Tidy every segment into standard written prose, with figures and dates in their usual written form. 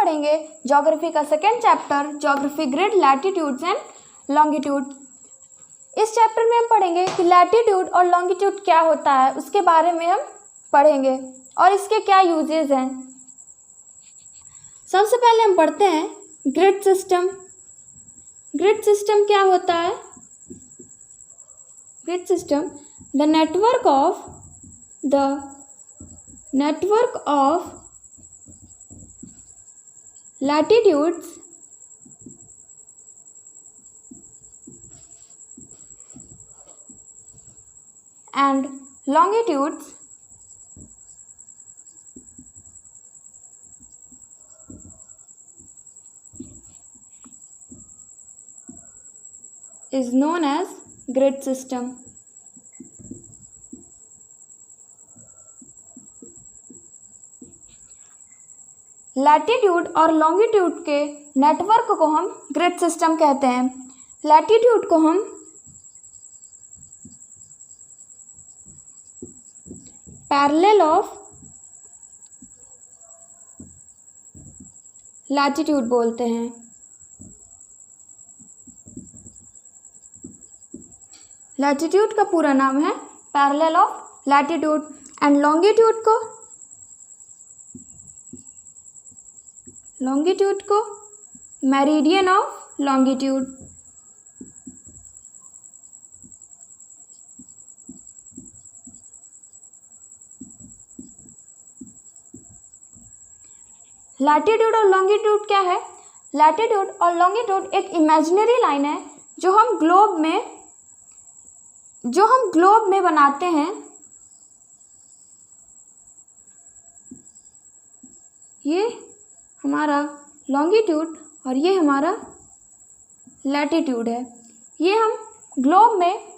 पढ़ेंगे ज्योग्राफी का second chapter, geography grid, latitudes and longitude. इस चैप्टर में हम पढ़ेंगे कि लैटिट्यूड और लॉन्गिट्यूड क्या होता है, उसके बारे में हम पढ़ेंगे और इसके क्या यूजेज हैं। सबसे पहले हम पढ़ते हैं ग्रिड सिस्टम। ग्रिड सिस्टम क्या होता है? Grid system the network of latitudes and longitudes is known as grid system. Latitude और लॉन्गिट्यूड के नेटवर्क को हम ग्रिड सिस्टम कहते हैं। लैटिट्यूड को हम पैरेलल ऑफ लैटिट्यूड बोलते हैं। लैटिट्यूड का पूरा नाम है parallel of latitude and longitude को मेरिडियन ऑफ लॉन्गिट्यूड। लैटिट्यूड और लॉन्गिट्यूड क्या है? लैटिट्यूड और लॉन्गिट्यूड एक इमेजिनरी लाइन है जो हम ग्लोब में बनाते हैं। ये हमारा लॉन्गिट्यूड और ये हमारा लैटिट्यूड है। ये हम ग्लोब में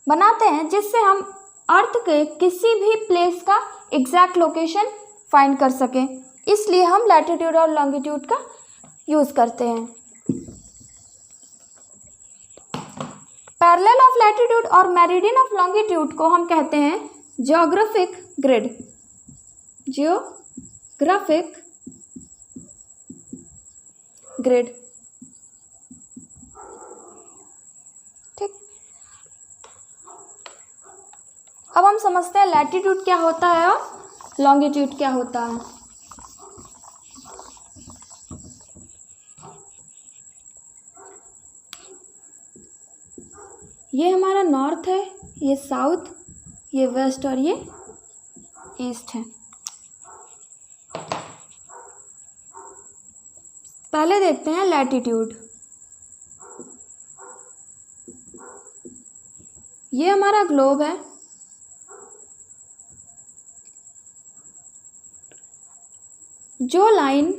बनाते हैं जिससे हम अर्थ के किसी भी प्लेस का एग्जैक्ट लोकेशन फाइंड कर सकें। इसलिए हम लैटिट्यूड और लॉन्गिट्यूड का यूज़ करते हैं। पैरेलल ऑफ लैटिट्यूड और मेरिडियन ऑफ लॉन्गिट्यूड को हम कहते हैं जियोग्राफिक ग्रिड। जियोग्राफिक ग्रिड, ठीक। अब हम समझते हैं लैटिट्यूड क्या होता है और लॉन्गिट्यूड क्या होता है। ये हमारा नॉर्थ है, ये साउथ, ये वेस्ट और ये ईस्ट है। पहले देखते हैं लैटिट्यूड। ये हमारा ग्लोब है। जो लाइन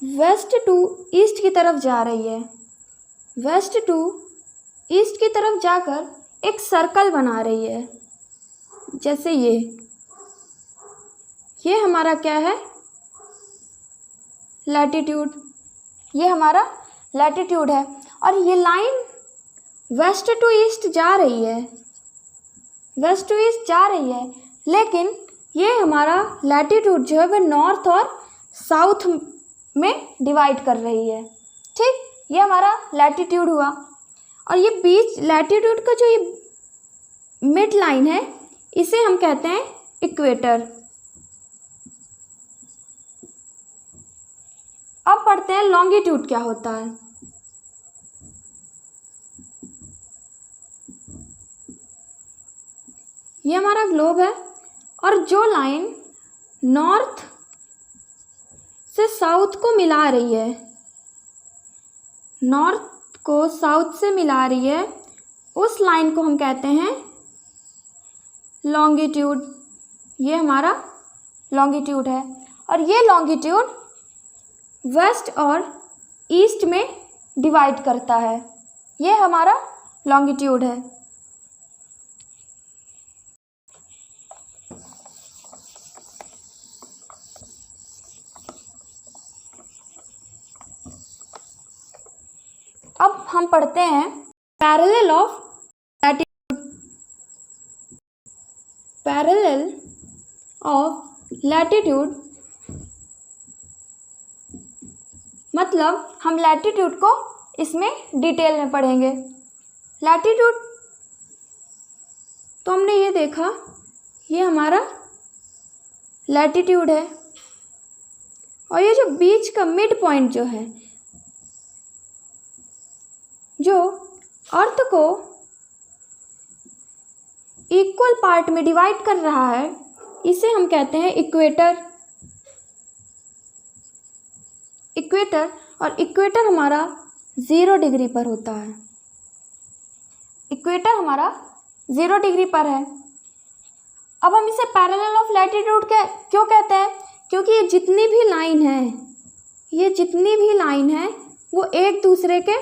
वेस्ट टू ईस्ट की तरफ जा रही है, वेस्ट टू ईस्ट की तरफ जाकर एक सर्कल बना रही है, जैसे ये हमारा क्या है? लैटिट्यूड। ये हमारा लैटिट्यूड है और ये लाइन वेस्ट टू ईस्ट जा रही है, वेस्ट टू ईस्ट जा रही है, लेकिन ये हमारा लैटिट्यूड जो है वह नॉर्थ और साउथ में डिवाइड कर रही है, ठीक। ये हमारा लैटिट्यूड हुआ और ये बीच लैटिट्यूड का जो ये मिड लाइन है इसे हम कहते हैं इक्वेटर। अब पढ़ते हैं लॉन्गिट्यूड क्या होता है। ये हमारा ग्लोब है और जो लाइन नॉर्थ से साउथ को मिला रही है, नॉर्थ को साउथ से मिला रही है, उस लाइन को हम कहते हैं लॉन्गिट्यूड। ये हमारा लॉन्गिट्यूड है और ये लॉन्गिट्यूड वेस्ट और ईस्ट में डिवाइड करता है। ये हमारा लॉन्गिट्यूड है। अब हम पढ़ते हैं parallel of latitude. Parallel of latitude मतलब हम लैटिट्यूड को इसमें डिटेल में पढ़ेंगे। लैटिट्यूड तो हमने ये देखा, ये हमारा लैटिट्यूड है, और ये जो बीच का मिड पॉइंट जो है, जो अर्थ को इक्वल पार्ट में डिवाइड कर रहा है, इसे हम कहते हैं इक्वेटर। इक्वेटर, और इक्वेटर हमारा 0 डिग्री पर होता है। इक्वेटर हमारा 0 डिग्री पर है। अब हम इसे पैरेलल ऑफ लैटिट्यूड क्यों कहते हैं? क्योंकि ये जितनी भी लाइन है वो एक दूसरे के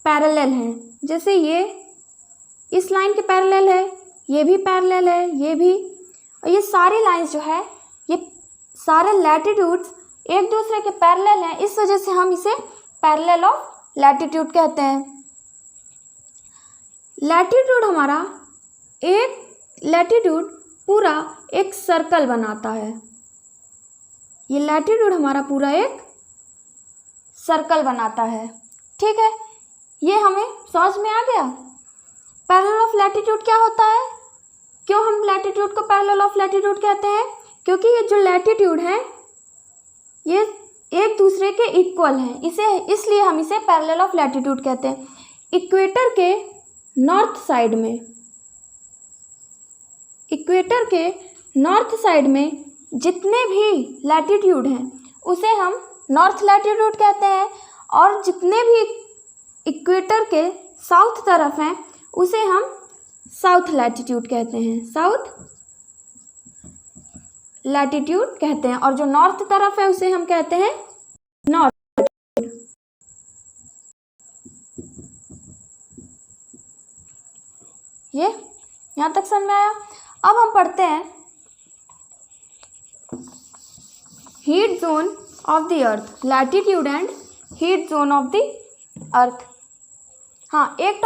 पैरेलल हैं। जैसे ये इस लाइन के पैरेलल है, ये भी पैरेलल है, ये भी, और ये सारी लाइंस जो है, ये सारे लैटिट्यूड्स एक दूसरे के पैरेलल हैं। इस वजह से हम इसे पैरेलल ऑफ लैटिट्यूड कहते हैं। लैटिट्यूड हमारा लैटिट्यूड पूरा एक सर्कल बनाता है। ये लैटिट्यूड हमारा पूरा एक सर्कल बनाता है। ठीक है, ये हमें समझ में आ गया। पैरेलल ऑफ लैटिट्यूड क्या होता है? क्यों हम लैटिट्यूड को पैरेलल ऑफ लैटिट्यूड कहते हैं? क्योंकि ये जो लैटिट्यूड है ये एक दूसरे के इक्वल हैं, इसलिए हम इसे पैरेलल ऑफ लैटिट्यूड कहते हैं। इक्वेटर के नॉर्थ साइड में जितने भी लैटिट्यूड हैं उसे हम नॉर्थ लैटिट्यूड कहते हैं, और जितने भी इक्वेटर के साउथ तरफ हैं उसे हम साउथ लैटिट्यूड कहते हैं। साउथ लैटिट्यूड कहते हैं, और जो नॉर्थ तरफ है उसे हम कहते हैं नॉर्थ। ये यहाँ तक समझ में आया। अब हम पढ़ते हैं heat zone of the earth, latitude and heat zone of the earth. हाँ, एक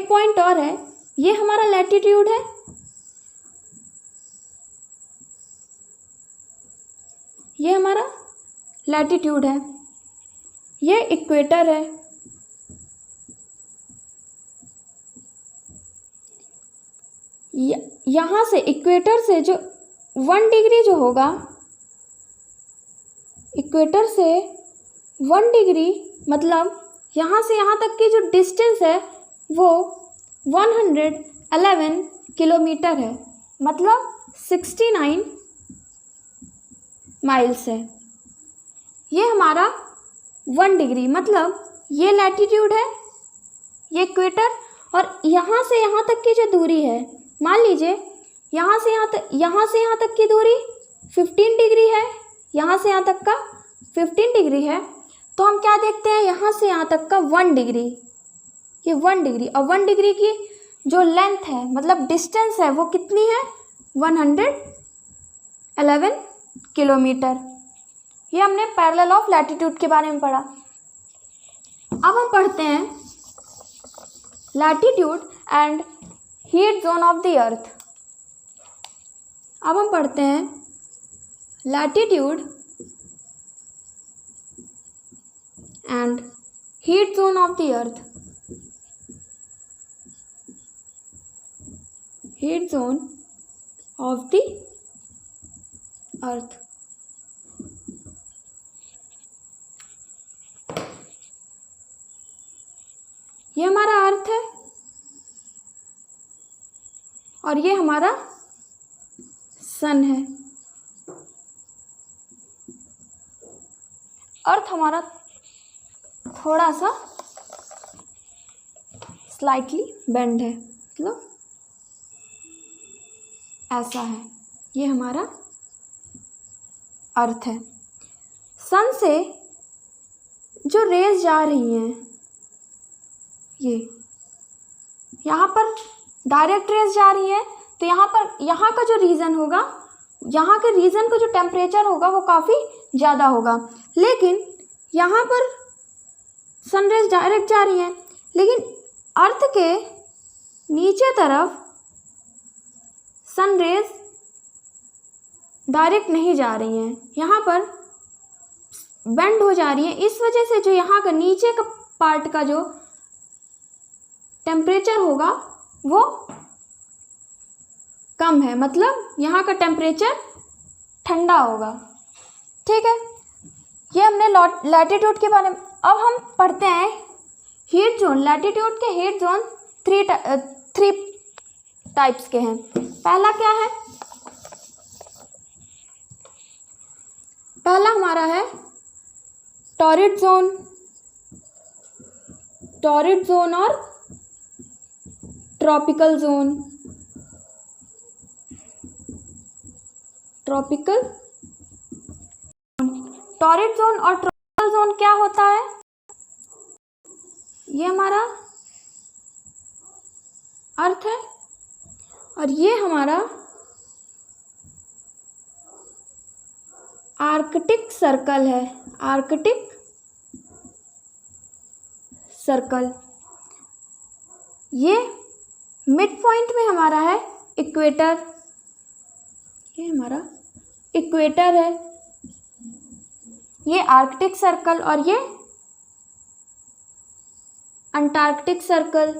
पॉइंट और है, ये हमारा लैटिट्यूड है, ये हमारा लैटिट्यूड है, ये इक्वेटर है। यहाँ से इक्वेटर से जो 1 डिग्री जो होगा, इक्वेटर से 1 डिग्री मतलब यहाँ से यहाँ तक की जो डिस्टेंस है वो 111 किलोमीटर है, मतलब 69 माइल्स है। ये हमारा 1 डिग्री मतलब ये लैटिट्यूड है, ये इक्वेटर, और यहाँ से यहाँ तक की जो दूरी है, मान लीजिए यहाँ से यहाँ तक की दूरी 15 डिग्री है, यहाँ से यहाँ तक का 15 डिग्री है, तो हम क्या देखते हैं, यहाँ से यहाँ तक का 1 डिग्री, ये 1 डिग्री, और 1 डिग्री की जो लेंथ है मतलब डिस्टेंस है वो कितनी है, 111 किलोमीटर। ये हमने पैरेलल ऑफ लैटिट्यूड के बारे में पढ़ा। अब हम पढ़ते हैं latitude and heat zone of the earth. अब हम पढ़ते हैं latitude and heat zone of the earth. Heat zone of the earth. ये हमारा अर्थ है और ये हमारा सन है। अर्थ हमारा थोड़ा सा स्लाइटली बेंड है, मतलब ऐसा है, ये हमारा अर्थ है। सन से जो रेज जा रही हैं, ये यहाँ पर डायरेक्ट रेज जा रही है, तो यहाँ पर यहाँ का जो रीजन होगा, यहाँ के रीजन का जो टेम्परेचर होगा वो काफ़ी ज़्यादा होगा। लेकिन यहाँ पर सनरेज डायरेक्ट जा रही हैं, लेकिन अर्थ के नीचे तरफ सनरेज डायरेक्ट नहीं जा रही हैं। यहाँ पर बेंड हो जा रही है, इस वजह से जो यहाँ का नीचे का पार्ट का जो टेम्परेचर होगा वो कम है, मतलब यहाँ का टेम्परेचर ठंडा होगा। ठीक है, ये हमने लैटिट्यूड के बारे में। अब हम पढ़ते हैं हीट जोन। लैटिट्यूड के हीट जोन थ्री टाइप्स के हैं। पहला क्या है? पहला हमारा है टॉरिड जोन। टॉरिड जोन और tropical zone. Tropical, torrid zone और ट्रॉपिकल जोन क्या होता है? ये हमारा अर्थ है और ये हमारा आर्कटिक सर्कल है। आर्कटिक सर्कल, ये मिड पॉइंट में हमारा है इक्वेटर। ये हमारा इक्वेटर है, ये आर्कटिक सर्कल और ये अंटार्कटिक सर्कल।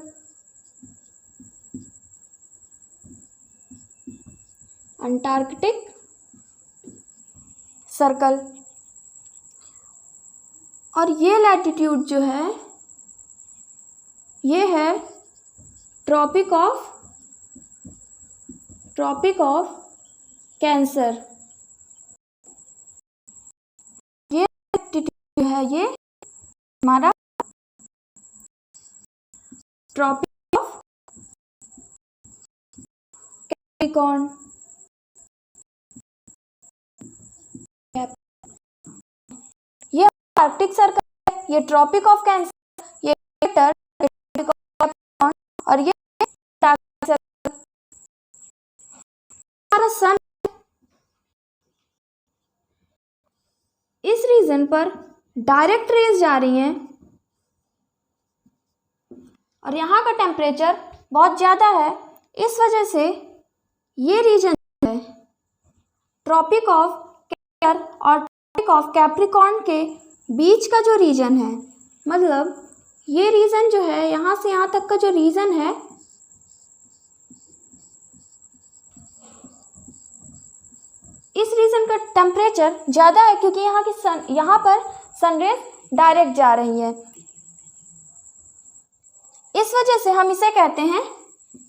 Antarctic circle. और ये लैटिट्यूड जो है ये है ट्रॉपिक ऑफ कैंसर। ये लैटिट्यूड है, ये हमारा ट्रॉपिक ऑफ कैप्रिकॉर्न। ये आर्कटिक सर्कल है, ये ट्रॉपिक ऑफ कैंसर, ये इक्वेटर, ट्रॉपिक ऑफ कैप्रिकॉर्न और ये अंटार्कटिक सर्कल। हमारा सन इस रीजन पर डायरेक्ट रेज जा रही हैं और यहाँ का टेम्परेचर बहुत ज़्यादा है, इस वजह से ये रीजन है ट्रॉपिक ऑफ कैंसर और ट्रॉपिक ऑफ कैप्रिकॉर्न के बीच का जो रीजन है, मतलब ये रीजन जो है यहाँ से यहाँ तक का जो रीजन है इस रीजन का टेम्परेचर ज़्यादा है क्योंकि यहाँ पर सनरेज डायरेक्ट जा रही है। इस वजह से हम इसे कहते हैं,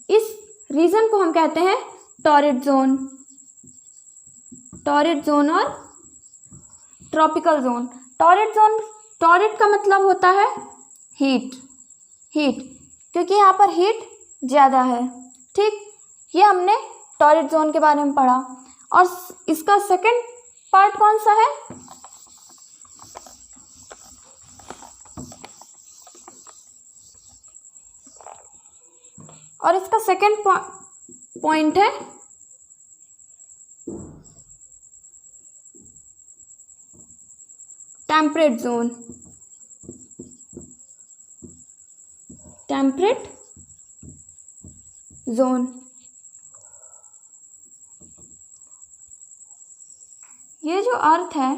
इस रीजन को हम कहते हैं टॉरिड जोन। टॉरिड जोन और tropical zone. Torrid zone, torrid का मतलब होता है हीट क्योंकि यहाँ पर हीट ज़्यादा है। ठीक, ये हमने टॉरिड जोन के बारे में पढ़ा। और इसका सेकंड पार्ट कौन सा है? और इसका सेकंड पॉइंट है टेम्परेट जोन। टेम्परेट जोन, ये जो अर्थ है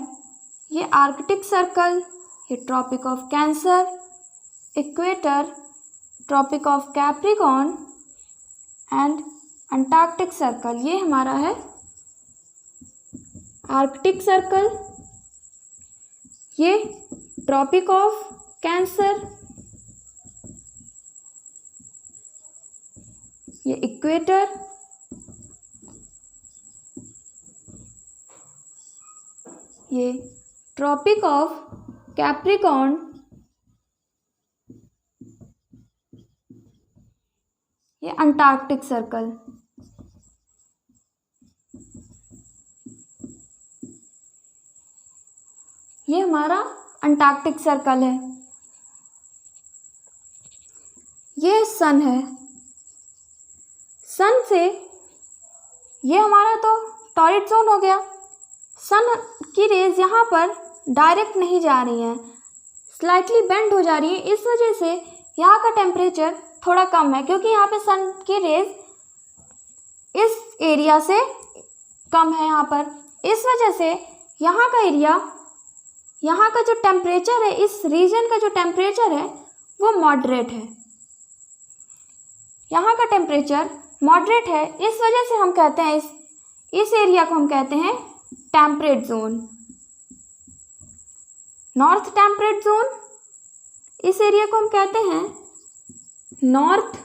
ये आर्कटिक सर्कल, ये Tropic of Cancer, equator, Tropic of Capricorn and Antarctic Circle, ये हमारा है आर्कटिक सर्कल, ये ट्रॉपिक ऑफ कैंसर, ये इक्वेटर, ये ट्रॉपिक ऑफ कैप्रिकॉर्न, ये अंटार्कटिक सर्कल। ये हमारा अंटार्कटिक सर्कल है। ये सन है। सन से ये हमारा तो टॉरिड जोन हो गया। सन की रेज यहाँ पर डायरेक्ट नहीं जा रही हैं, स्लाइटली बेंड हो जा रही है। इस वजह से यहाँ का टेम्परेचर थोड़ा कम है क्योंकि यहाँ पे सन की रेज इस एरिया से कम है यहाँ पर। इस वजह से यहाँ का एरिया यहाँ का जो टेम्परेचर है, इस रीजन का जो टेम्परेचर है वो मॉडरेट है। यहाँ का टेम्परेचर मॉडरेट है, इस वजह से हम कहते हैं इस एरिया को हम कहते हैं temperate zone, north temperate zone. इस एरिया को हम कहते हैं north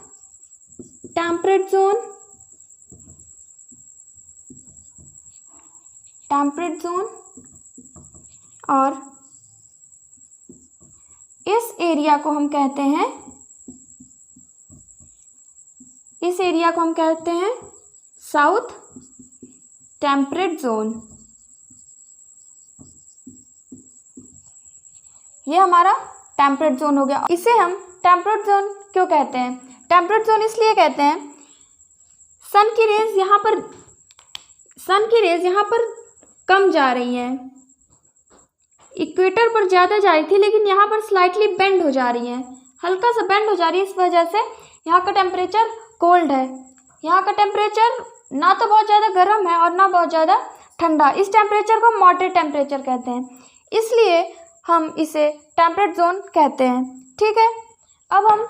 temperate zone, temperate zone. और इस एरिया को हम कहते हैं, इस एरिया को हम कहते हैं साउथ टेम्परेट जोन। ये हमारा टेम्परेट जोन हो गया। इसे हम टेम्परेट जोन क्यों कहते हैं? टेम्परेट जोन इसलिए कहते हैं सन की रेज यहाँ पर कम जा रही हैं। इक्वेटर पर ज़्यादा जा रही थी, लेकिन यहाँ पर स्लाइटली बेंड हो जा रही हैं, हल्का सा बेंड हो जा रही है। इस वजह से यहाँ का टेम्परेचर कोल्ड है। यहाँ का टेम्परेचर ना तो बहुत ज़्यादा गर्म है और ना बहुत ज़्यादा ठंडा। इस टेम्परेचर को मॉडरेट टेम्परेचर कहते हैं, इसलिए हम इसे टेम्परेट जोन कहते हैं। ठीक है, अब हम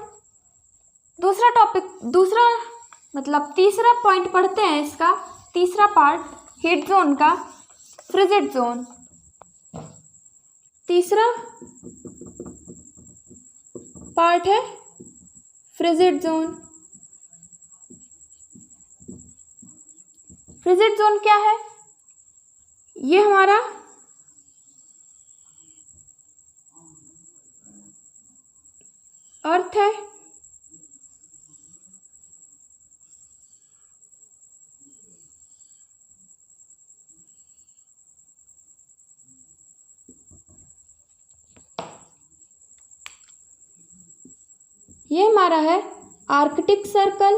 तीसरा पॉइंट पढ़ते हैं। इसका तीसरा पार्ट हीट जोन का, फ्रिजिड जोन। तीसरा पार्ट है फ्रिजिड जोन। फ्रिजिड जोन क्या है? ये हमारा अर्थ है, ये हमारा है Arctic Circle,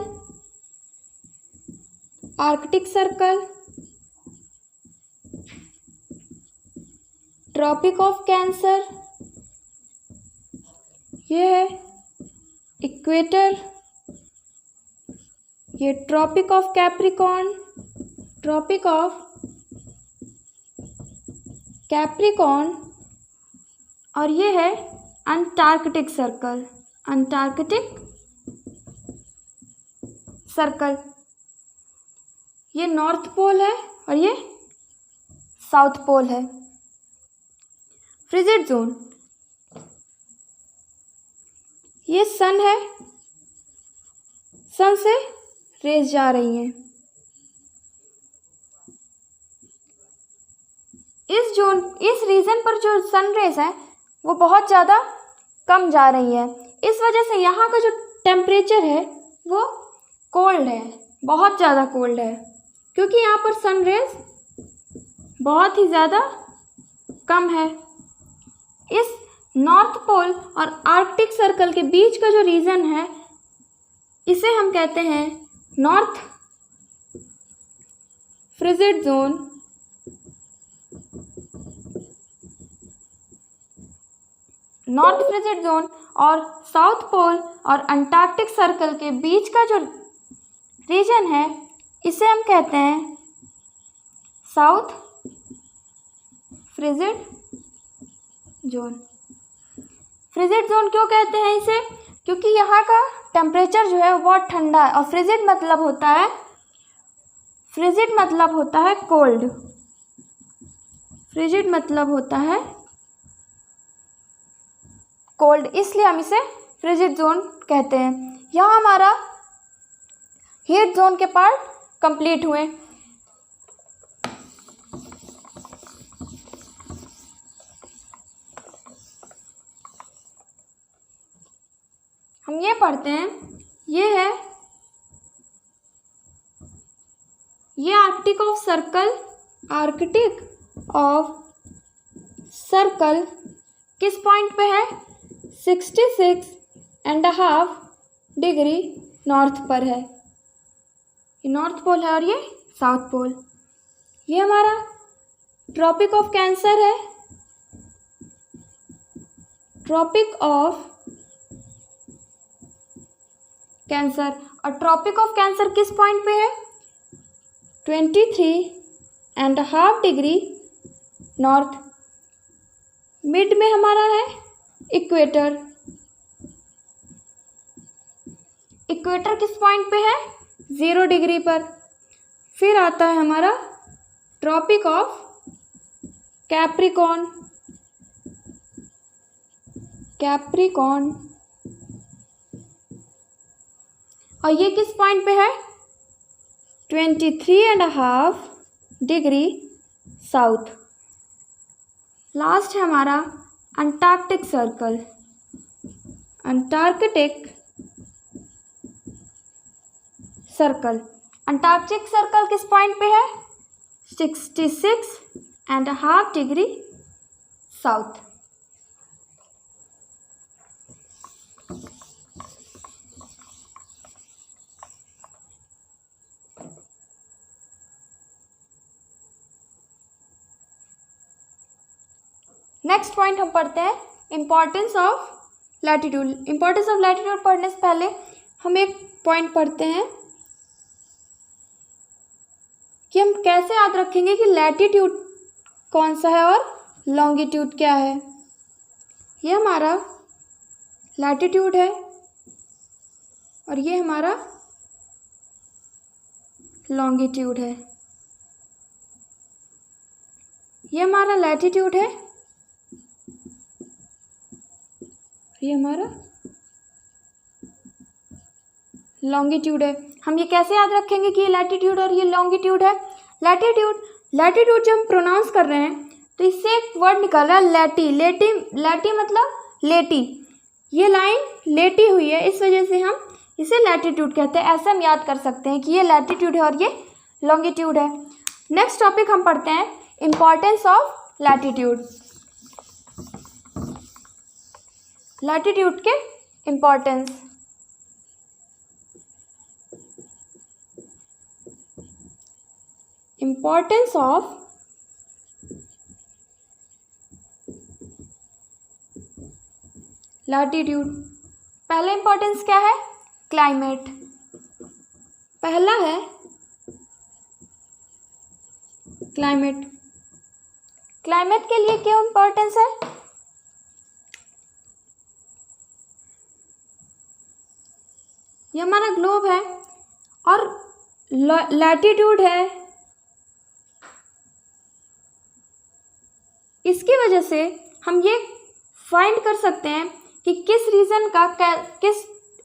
Arctic Circle, Tropic of Cancer, ये है इक्वेटर, ये Tropic of Capricorn, Tropic of Capricorn, और ये है अंटार्कटिक सर्कल, अंटार्कटिक सर्कल। ये नॉर्थ पोल है और ये साउथ पोल है। फ्रिजिड जोन, ये सन है, सन से रेज जा रही हैं। इस रीजन पर जो सन रेज है वो बहुत ज़्यादा कम जा रही है। इस वजह से यहाँ का जो टेम्परेचर है वो कोल्ड है, बहुत ज़्यादा कोल्ड है, क्योंकि यहाँ पर सन रेज बहुत ही ज़्यादा कम है। इस नॉर्थ पोल और आर्कटिक सर्कल के बीच का जो रीजन है इसे हम कहते हैं north frigid zone. North frigid zone और साउथ पोल और अंटार्कटिक सर्कल के बीच का जो रीजन है इसे हम कहते हैं south frigid zone. Frigid zone क्यों कहते हैं इसे? क्योंकि यहाँ का टेम्परेचर जो है वो बहुत ठंडा है, और फ्रिजिड मतलब होता है कोल्ड। फ्रिजिड मतलब होता है कोल्ड, इसलिए हम इसे फ्रिजिड जोन कहते हैं। यहाँ हमारा हीट जोन के पार्ट कंप्लीट हुए। हम ये पढ़ते हैं, ये आर्कटिक ऑफ सर्कल किस पॉइंट पे है? 66.5 डिग्री नॉर्थ पर है। ये नॉर्थ पोल है और ये साउथ पोल। ये हमारा ट्रॉपिक ऑफ कैंसर है, ट्रॉपिक ऑफ कैंसर। और ट्रॉपिक ऑफ कैंसर किस पॉइंट पे है? 23.5 डिग्री नॉर्थ। मिड में हमारा है इक्वेटर। इक्वेटर किस पॉइंट पे है? 0 डिग्री पर। फिर आता है हमारा ट्रॉपिक ऑफ कैप्रिकॉर्न। कैप्रिकॉर्न, और ये किस पॉइंट पे है? 23.5 डिग्री साउथ। लास्ट है हमारा Antarctic Circle. Antarctic Circle, Antarctic circle किस पॉइंट पे है? 66.5 डिग्री साउथ। नेक्स्ट पॉइंट हम पढ़ते हैं importance of latitude. Importance of latitude पढ़ने से पहले हम एक पॉइंट पढ़ते हैं कि हम कैसे याद रखेंगे कि लैटिट्यूड कौन सा है और लॉन्गिट्यूड क्या है। ये हमारा लैटिट्यूड है और ये हमारा लॉन्गिट्यूड है। ये हमारा लैटिट्यूड है, ये हमारा लॉन्गिट्यूड है। हम ये कैसे याद रखेंगे कि ये लैटिट्यूड और ये लॉन्गिट्यूड है? लैटिट्यूड जब हम प्रोनाउंस कर रहे हैं तो इससे एक वर्ड निकल रहा है लेटी। लेटी मतलब लेटी। ये लाइन लेटी हुई है, इस वजह से हम इसे लैटिट्यूड कहते हैं। ऐसे हम याद कर सकते हैं कि ये लैटिट्यूड है और ये लॉन्गिट्यूड है। नेक्स्ट टॉपिक हम पढ़ते हैं इम्पॉर्टेंस ऑफ लैटिट्यूड। लैटिट्यूड के इम्पॉर्टेंस। Importance of latitude. पहला इम्पॉर्टेंस क्या है? क्लाइमेट। पहला है क्लाइमेट। क्लाइमेट के लिए क्या इम्पोर्टेंस है? ये हमारा ग्लोब है और लैटिट्यूड है। इसकी वजह से हम ये फाइंड कर सकते हैं कि किस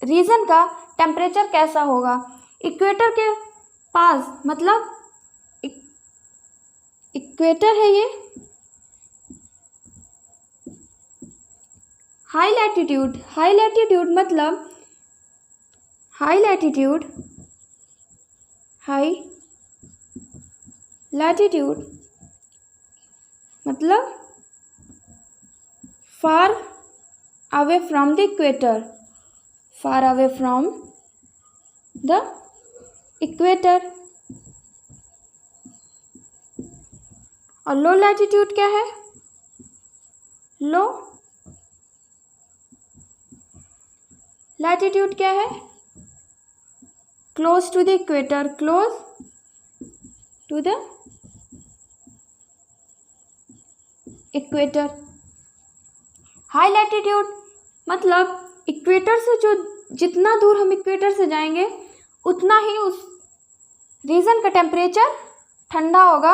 रीजन का टेम्परेचर कैसा होगा। इक्वेटर के पास, मतलब इक्वेटर है ये, हाई लैटिट्यूड मतलब हाई लैटिट्यूड मतलब far away from the equator, far away from the equator. और लो लैटिट्यूड क्या है? लो लैटिट्यूड क्या है? Close to the equator, close to the equator. High latitude मतलब इक्वेटर से जितना दूर हम इक्वेटर से जाएंगे उतना ही उस रीजन का टेम्परेचर ठंडा होगा,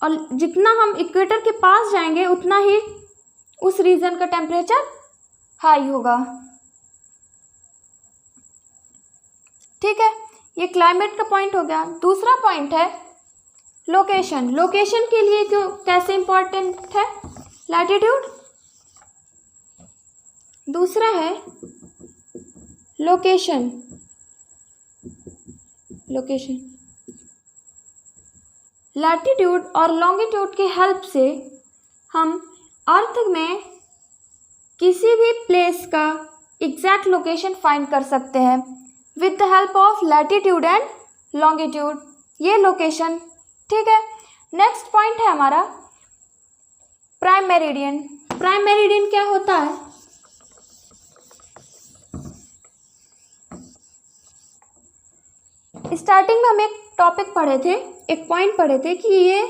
और जितना हम इक्वेटर के पास जाएंगे उतना ही उस रीजन का टेम्परेचर हाई होगा। ठीक है, ये क्लाइमेट का पॉइंट हो गया। दूसरा पॉइंट है लोकेशन। लोकेशन के लिए कैसे इंपॉर्टेंट है लैटिट्यूड? दूसरा है लोकेशन। लैटिट्यूड और लॉन्गिट्यूड की हेल्प से हम अर्थ में किसी भी प्लेस का एग्जैक्ट लोकेशन फाइंड कर सकते हैं with the help of latitude and longitude. ये लोकेशन, ठीक है। नेक्स्ट पॉइंट है हमारा प्राइम मेरिडियन। प्राइम मेरिडियन क्या होता है? स्टार्टिंग में हम एक टॉपिक पढ़े थे, एक पॉइंट पढ़े थे कि ये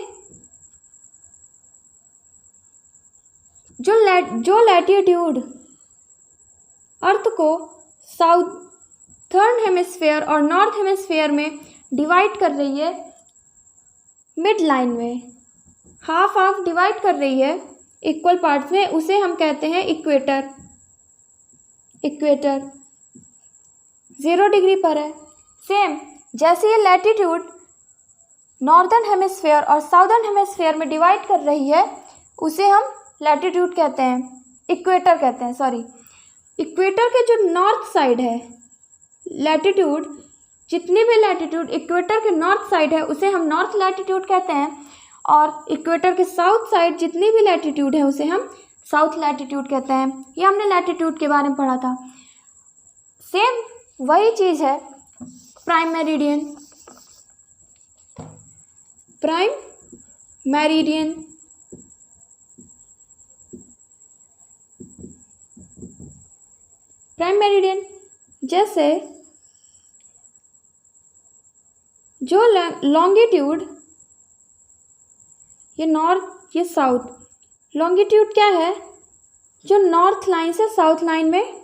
जो लैटिट्यूड अर्थ को साउथर्न हेमिस्फेयर और नॉर्थ हेमिस्फेयर में डिवाइड कर रही है, मिड लाइन में हाफ हाफ डिवाइड कर रही है इक्वल पार्ट्स में, उसे हम कहते हैं इक्वेटर। इक्वेटर 0 डिग्री पर है। सेम जैसे ये लैटिट्यूड नॉर्दर्न हेमिस्फेयर और साउदर्न हेमिस्फेयर में डिवाइड कर रही है, उसे हम लैटिट्यूड कहते हैं, इक्वेटर कहते हैं, सॉरी। इक्वेटर के जो नॉर्थ साइड है लैटिट्यूड, जितनी भी लैटिट्यूड इक्वेटर के नॉर्थ साइड है उसे हम नॉर्थ लैटिट्यूड कहते हैं, और इक्वेटर के साउथ साइड जितनी भी लैटिट्यूड है उसे हम साउथ लैटिट्यूड कहते हैं। ये हमने लैटिट्यूड के बारे में पढ़ा था। सेम वही चीज़ है prime meridian. Prime meridian prime meridian जैसे जो लॉन्गिट्यूड, ये नॉर्थ ये साउथ, लॉन्गिट्यूड क्या है, जो नॉर्थ लाइन से साउथ लाइन में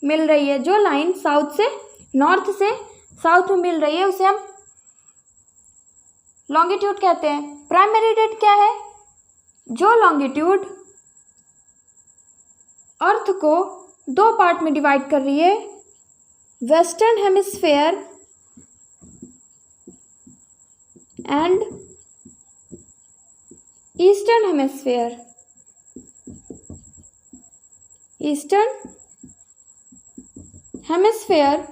मिल रही है, जो लाइन साउथ से नॉर्थ से साउथ में मिल रही है उसे हम लॉन्गिट्यूड कहते हैं। प्राइम मेरिडियन क्या है, जो लॉन्गिट्यूड अर्थ को 2 पार्ट में डिवाइड कर रही है, western hemisphere and eastern hemisphere. Eastern hemisphere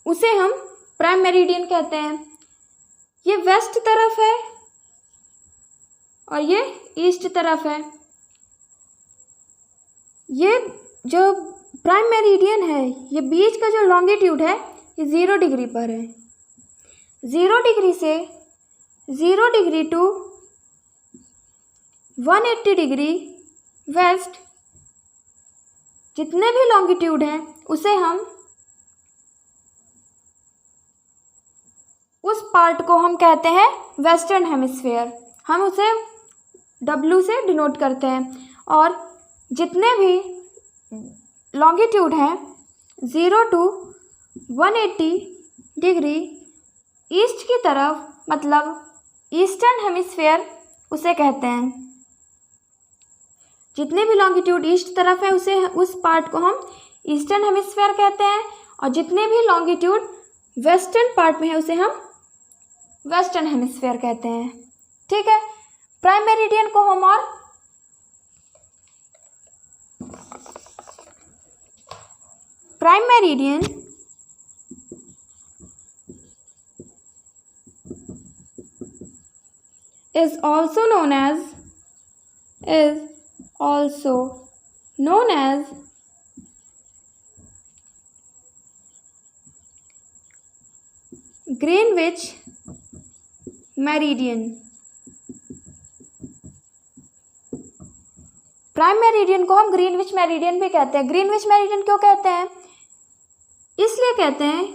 उसे हम प्राइम मेरिडियन कहते हैं। ये वेस्ट तरफ है और ये ईस्ट तरफ है। ये जो प्राइम मेरिडियन है, ये बीच का जो लॉन्गिट्यूड है ये 0 डिग्री पर है। 0 डिग्री से 0 डिग्री टू 180 डिग्री वेस्ट जितने भी लॉन्गिट्यूड हैं उसे हम, उस पार्ट को हम कहते हैं वेस्टर्न हेमिस्फेयर। हम उसे W से डिनोट करते हैं। और जितने भी लॉन्गिट्यूड हैं 0 टू 180 डिग्री ईस्ट की तरफ, मतलब ईस्टर्न हेमिस्फेयर उसे कहते हैं। जितने भी लॉन्गिट्यूड ईस्ट तरफ है उसे, उस पार्ट को हम ईस्टर्न हेमिस्फेयर कहते हैं, और जितने भी लॉन्गिट्यूड वेस्टर्न पार्ट में है उसे हम वेस्टर्न हेमिस्फेयर कहते हैं। ठीक है। प्राइम मेरिडियन को हम और prime meridian is also known as Greenwich Meridian। Prime meridian को हम ग्रीनविच मेरिडियन भी कहते हैं। ग्रीनविच मेरिडियन क्यों कहते हैं, इसलिए कहते हैं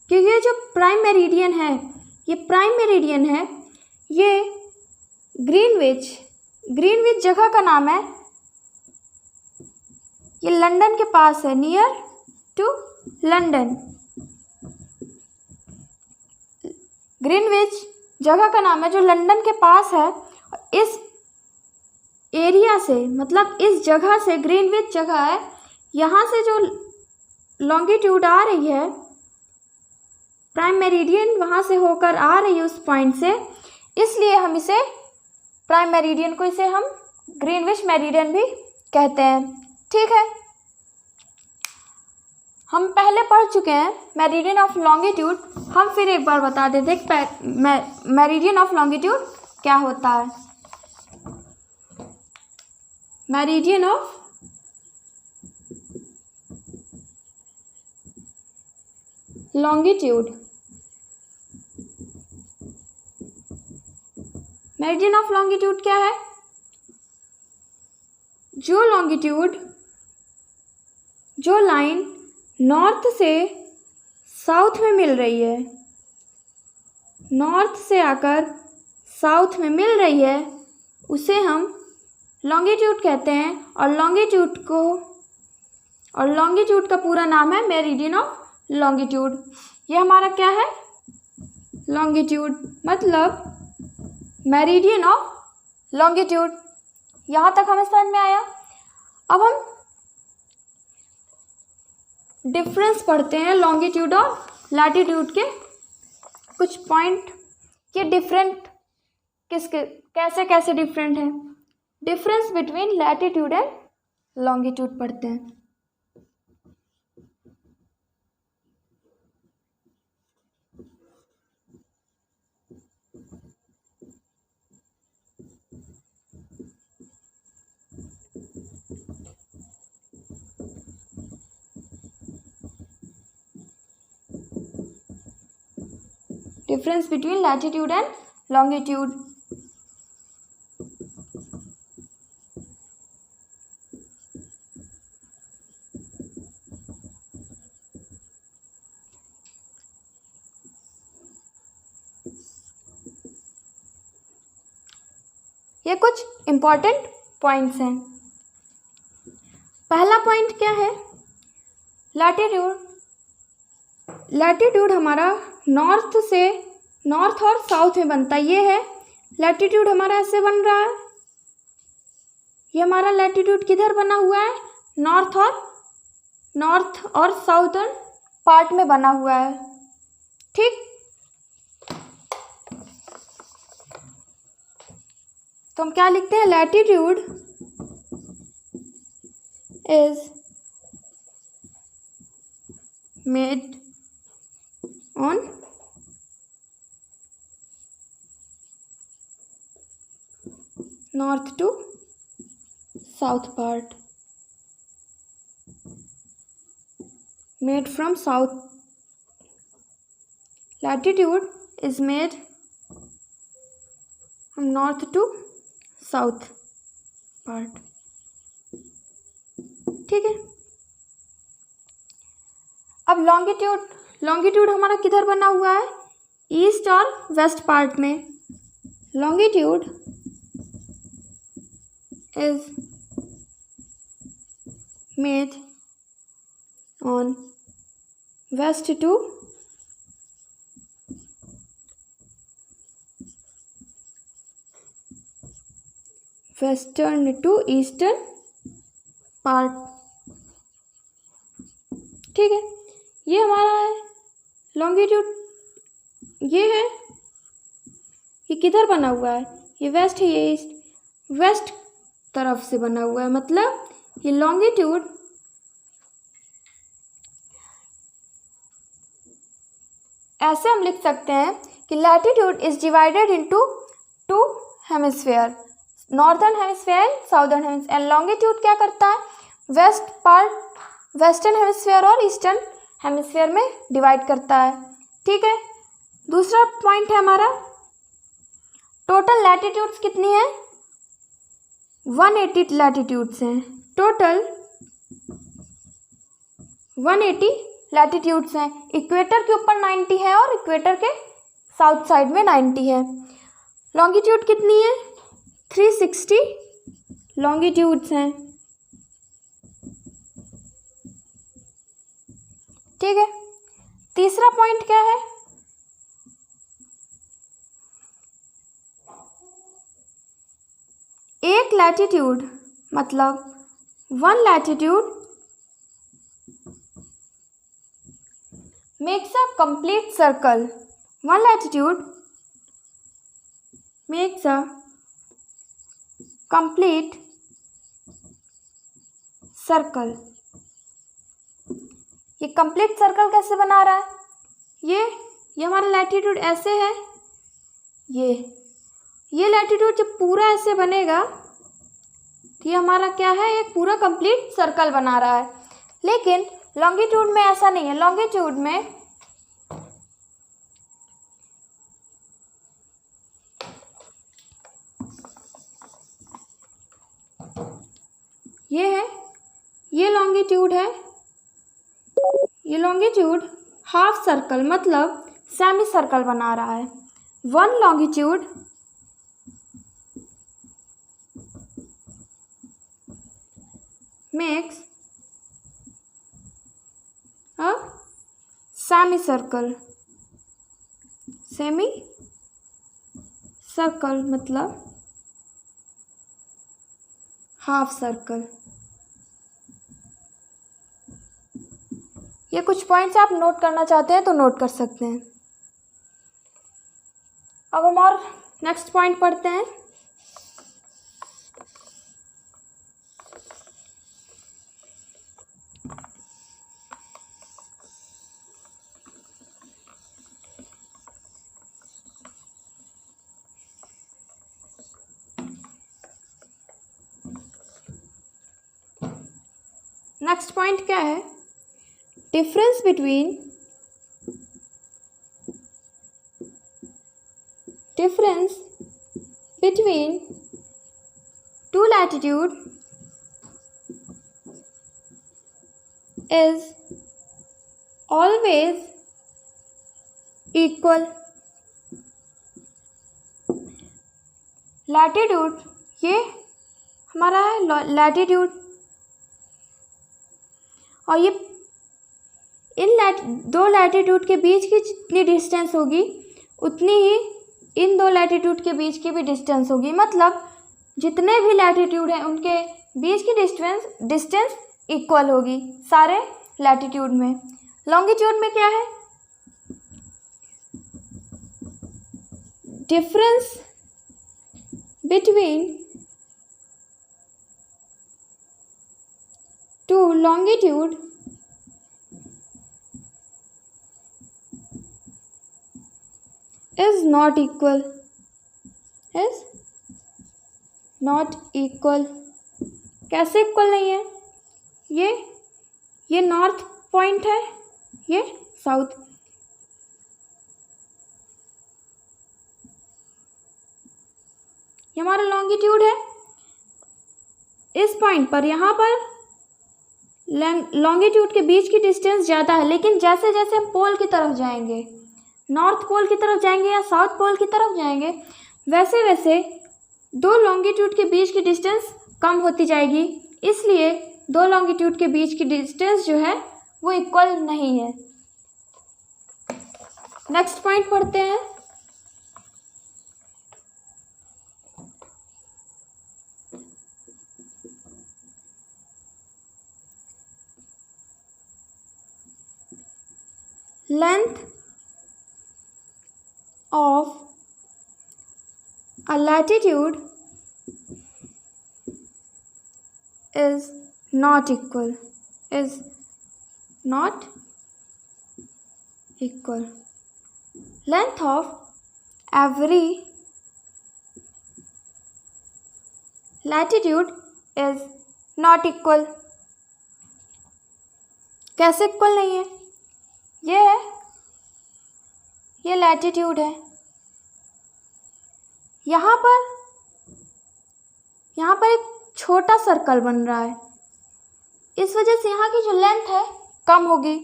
कि ये जो प्राइम मेरिडियन है, ये प्राइम मेरिडियन है, ये ग्रीनविच जगह का नाम है। ये लंदन के पास है, नियर टू लंदन। ग्रीनविच जगह का नाम है जो लंदन के पास है। इस एरिया से, मतलब इस जगह से, ग्रीनविच जगह है, यहाँ से जो लॉन्गिट्यूड आ रही है, प्राइम मेरिडियन वहाँ से होकर आ रही है उस पॉइंट से, इसलिए हम इसे प्राइम मेरिडियन को इसे हम ग्रीनविच मेरिडियन भी कहते हैं। ठीक है। हम पहले पढ़ चुके हैं मेरिडियन ऑफ लॉन्गिट्यूड। हम फिर एक बार बता देते हैं मेरिडियन ऑफ लॉन्गिट्यूड क्या होता है। Meridian of longitude, meridian of longitude क्या है, जो लॉन्गिट्यूड, जो लाइन नॉर्थ से साउथ में मिल रही है, नॉर्थ से आकर साउथ में मिल रही है, उसे हम लॉन्गिट्यूड कहते हैं, और लॉन्गिट्यूड का पूरा नाम है मेरिडियन ऑफ लॉन्गिट्यूड। ये हमारा क्या है? लॉन्गिट्यूड, मतलब मेरिडियन ऑफ लॉन्गिट्यूड। यहाँ तक हमें समझ में आया। अब हम डिफरेंस पढ़ते हैं लॉन्गिट्यूड और लैटिट्यूड के कुछ पॉइंट, ये डिफरेंट कैसे कैसे डिफरेंट है। Difference between latitude and longitude पढ़ते हैं। Difference between latitude and longitude. ये कुछ इम्पॉर्टेंट पॉइंट्स हैं। पहला पॉइंट क्या है? लैटिट्यूड हमारा नॉर्थ और साउथ में बनता है। ये है लैटिट्यूड हमारा ऐसे बन रहा है। ये हमारा लैटिट्यूड किधर बना हुआ है? नॉर्थ और साउथर्न पार्ट में बना हुआ है। ठीक, तो हम क्या लिखते हैं? Latitude is made on north to south part, made from south. Latitude is made from north to south part. ठीक है। अब लॉन्गिट्यूड हमारा किधर बना हुआ है? ईस्ट और वेस्ट पार्ट में। Longitude is made on west to western to eastern part। ठीक है, ये हमारा है लॉन्गिट्यूड। ये है, ये किधर बना हुआ है? ये वेस्ट है, ये ईस्ट। वेस्ट तरफ से बना हुआ है, मतलब ये लॉन्गिट्यूड ऐसे हम लिख सकते हैं कि latitude is divided into two hemisphere, northern hemisphere, southern hemisphere. Longitude क्या करता है? वेस्ट पार्ट वेस्टर्न हेमिस्फीयर और ईस्टर्न हेमिस्फीयर में डिवाइड करता है। ठीक है। दूसरा पॉइंट है हमारा, टोटल लैटिट्यूड्स कितनी है? 180 लैटिट्यूड्स हैं। टोटल 180 लैटिट्यूड्स हैं। इक्वेटर के ऊपर 90 है और इक्वेटर के साउथ साइड में 90 है। लॉन्गिट्यूड कितनी है? 360 लॉन्गिट्यूड्स हैं। ठीक है। तीसरा पॉइंट क्या है? एक लैटिट्यूड मतलब 1 latitude makes a complete circle. 1 latitude makes a complete circle. ये कंप्लीट सर्कल कैसे बना रहा है? ये हमारा लैटिट्यूड ऐसे है। ये लैटिट्यूड जब पूरा ऐसे बनेगा तो ये हमारा क्या है? एक पूरा कंप्लीट सर्कल बना रहा है। लेकिन लॉन्गिट्यूड में ऐसा नहीं है। लॉन्गिट्यूड में ये है, ये लॉन्गिट्यूड है। ये लॉन्गिट्यूड हाफ सर्कल मतलब सेमी सर्कल बना रहा है। 1 longitude makes a semicircle. Semi-circle मतलब हाफ सर्कल। ये कुछ पॉइंट्स आप नोट करना चाहते हैं तो नोट कर सकते हैं। अब हम और नेक्स्ट पॉइंट पढ़ते हैं। नेक्स्ट पॉइंट क्या है? Difference between two latitude is always equal. Latitude, ये हमारा है लैटिट्यूड, और ये दो लैटिट्यूड के बीच की जितनी डिस्टेंस होगी उतनी ही इन दो लैटिट्यूड के बीच की भी डिस्टेंस होगी। मतलब जितने भी लैटिट्यूड हैं उनके बीच की डिस्टेंस इक्वल होगी सारे लैटिट्यूड में। लॉन्गिट्यूड में क्या है? Difference between two longitude is not equal. कैसे इक्वल नहीं है? ये नॉर्थ पॉइंट है, ये साउथ। ये हमारा लॉन्गिट्यूड है। इस पॉइंट पर, यहाँ पर लॉन्गिट्यूड के बीच की डिस्टेंस ज़्यादा है, लेकिन जैसे जैसे हम पोल की तरफ जाएंगे, नॉर्थ पोल की तरफ जाएंगे या साउथ पोल की तरफ जाएंगे, वैसे वैसे दो लॉन्गिट्यूड के बीच की डिस्टेंस कम होती जाएगी। इसलिए दो लॉन्गिट्यूड के बीच की डिस्टेंस जो है वो इक्वल नहीं है। नेक्स्ट पॉइंट पढ़ते हैं। Length of a latitude is not equal. Length of every latitude is not equal. कैसे इक्वल नहीं है? ये लैटिट्यूड है। यहाँ पर एक छोटा सर्कल बन रहा है, इस वजह से यहाँ की जो लेंथ है कम होगी।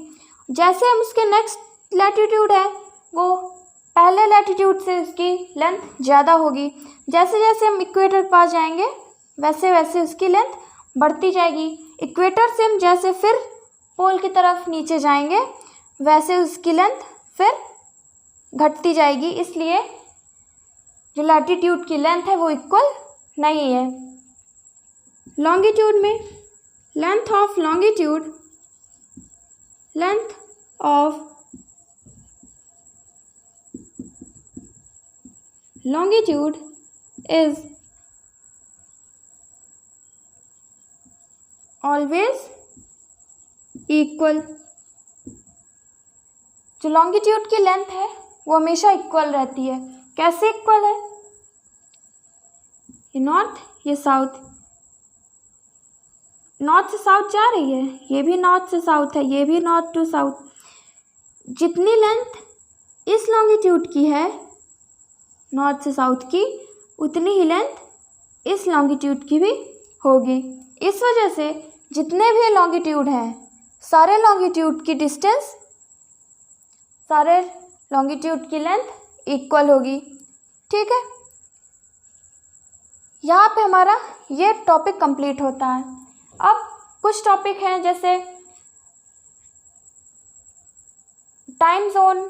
जैसे हम उसके नेक्स्ट लैटिट्यूड है वो पहले लैटिट्यूड से उसकी लेंथ ज़्यादा होगी। जैसे जैसे हम इक्वेटर के पास जाएंगे वैसे वैसे उसकी लेंथ बढ़ती जाएगी। इक्वेटर से हम जैसे फिर पोल की तरफ नीचे जाएंगे वैसे उसकी लेंथ फिर घटती जाएगी। इसलिए जो लैटिट्यूड की लेंथ है वो इक्वल नहीं है। लॉन्गिट्यूड में length of longitude is always equal. जो लॉन्गिट्यूड की लेंथ है वो हमेशा इक्वल रहती है। कैसे इक्वल है? ये नॉर्थ, ये साउथ, नॉर्थ से साउथ जा रही है, ये भी नॉर्थ से साउथ है, ये भी नॉर्थ टू साउथ। जितनी लेंथ इस लॉन्गिट्यूड की है नॉर्थ से साउथ की, उतनी ही लेंथ इस लॉन्गिट्यूड की भी होगी। इस वजह से जितने भी लॉन्गिट्यूड हैं सारे लॉन्गिट्यूड की डिस्टेंस, सारे लॉन्गिट्यूड की लेंथ इक्वल होगी। ठीक है, यहाँ पे हमारा ये टॉपिक कंप्लीट होता है। अब कुछ टॉपिक हैं जैसे time zone,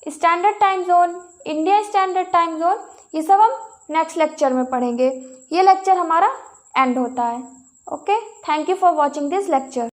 standard time zone, India standard time zone, ये सब हम नेक्स्ट लेक्चर में पढ़ेंगे। ये लेक्चर हमारा एंड होता है। Okay, thank you for watching this lecture.